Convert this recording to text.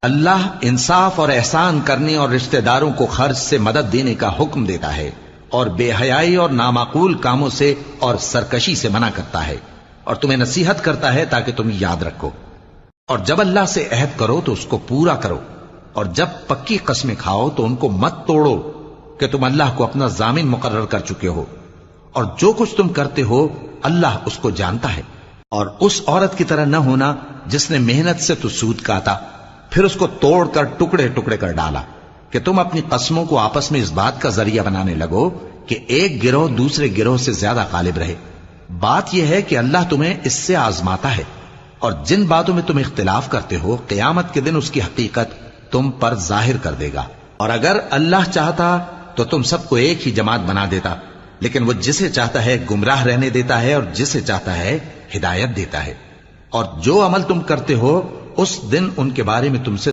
اللہ انصاف اور احسان کرنے اور رشتہ داروں کو خرچ سے مدد دینے کا حکم دیتا ہے، اور بے حیائی اور نامعقول کاموں سے اور سرکشی سے منع کرتا ہے، اور تمہیں نصیحت کرتا ہے تاکہ تم یاد رکھو۔ اور جب اللہ سے عہد کرو تو اس کو پورا کرو، اور جب پکی قسمیں کھاؤ تو ان کو مت توڑو کہ تم اللہ کو اپنا ضامن مقرر کر چکے ہو، اور جو کچھ تم کرتے ہو اللہ اس کو جانتا ہے۔ اور اس عورت کی طرح نہ ہونا جس نے محنت سے تو سود کاتا پھر اس کو توڑ کر ٹکڑے ٹکڑے کر ڈالا، کہ تم اپنی قسموں کو آپس میں اس بات کا ذریعہ بنانے لگو کہ ایک گروہ دوسرے گروہ سے زیادہ غالب رہے۔ بات یہ ہے کہ اللہ تمہیں اس سے آزماتا ہے، اور جن باتوں میں تم اختلاف کرتے ہو قیامت کے دن اس کی حقیقت تم پر ظاہر کر دے گا۔ اور اگر اللہ چاہتا تو تم سب کو ایک ہی جماعت بنا دیتا، لیکن وہ جسے چاہتا ہے گمراہ رہنے دیتا ہے اور جسے چاہتا ہے ہدایت دیتا ہے۔ اور جو عمل تم کرتے ہو اس دن ان کے بارے میں تم سے